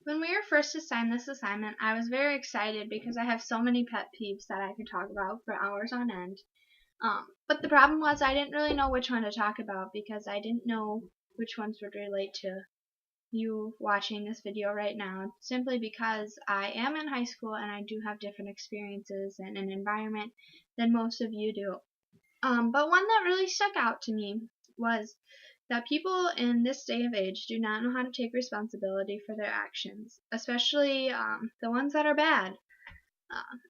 When we were first assigned this assignment, I was very excited because I have so many pet peeves that I could talk about for hours on end. But the problem was I didn't really know which one to talk about because I didn't know which ones would relate to you watching this video right now, simply because I am in high school and I do have different experiences and an environment than most of you do. But one that really stuck out to me was that people in this day of age do not know how to take responsibility for their actions, especially the ones that are bad.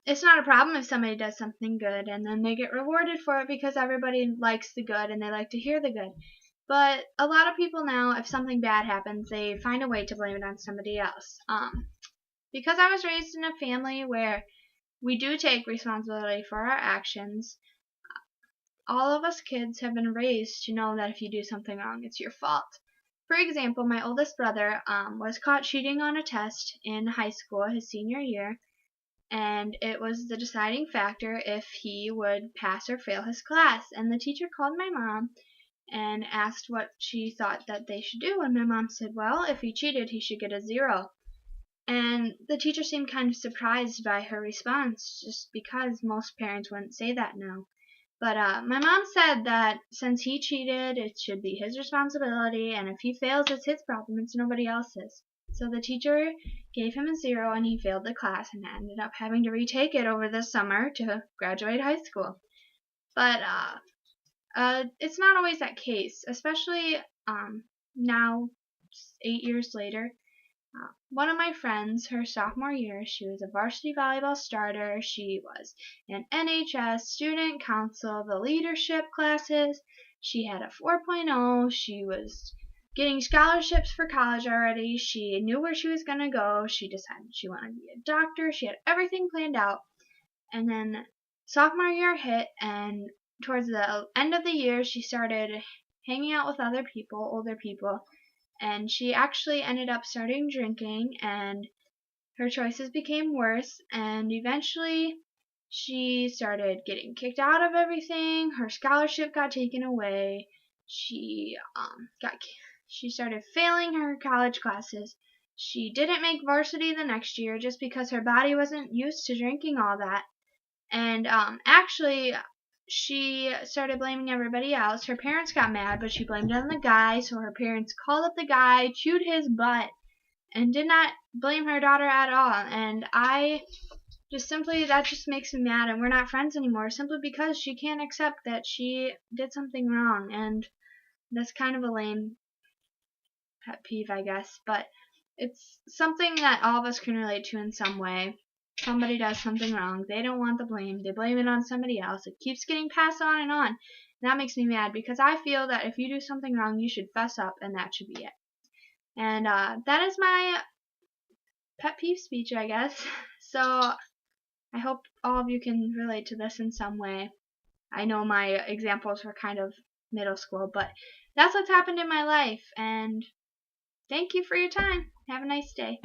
It's not a problem if somebody does something good and then they get rewarded for it because everybody likes the good and they like to hear the good. But a lot of people now, if something bad happens, they find a way to blame it on somebody else. Because I was raised in a family where we do take responsibility for our actions, all of us kids have been raised to know that if you do something wrong, it's your fault. For example, my oldest brother was caught cheating on a test in high school his senior year, and it was the deciding factor if he would pass or fail his class. And the teacher called my mom and asked what she thought that they should do, and my mom said, well, if he cheated, he should get a 0. And the teacher seemed kind of surprised by her response, just because most parents wouldn't say that now. But my mom said that since he cheated, it should be his responsibility, and if he fails, it's his problem, it's nobody else's. So the teacher gave him a 0, and he failed the class, and ended up having to retake it over the summer to graduate high school. But it's not always that case, especially now, 8 years later. One of my friends, her sophomore year, she was a varsity volleyball starter. She was in NHS, student council, the leadership classes. She had a 4.0. She was getting scholarships for college already. She knew where she was going to go. She decided she wanted to be a doctor. She had everything planned out. And then sophomore year hit, and towards the end of the year, she started hanging out with other people, older people. And she actually ended up starting drinking, and her choices became worse, and eventually she started getting kicked out of everything. Her scholarship got taken away. She started failing her college classes. She didn't make varsity the next year just because her body wasn't used to drinking all that. And actually, she started blaming everybody else. Her parents got mad, but she blamed it on the guy, so her parents called up the guy, chewed his butt, and did not blame her daughter at all. And that just makes me mad, and we're not friends anymore, simply because she can't accept that she did something wrong. And that's kind of a lame pet peeve, I guess, but it's something that all of us can relate to in some way. Somebody does something wrong, they don't want the blame, they blame it on somebody else, it keeps getting passed on and on. And that makes me mad, because I feel that if you do something wrong, you should fess up, and that should be it. And that is my pet peeve speech, I guess. So I hope all of you can relate to this in some way. I know my examples were kind of middle school, but that's what's happened in my life, and thank you for your time. Have a nice day.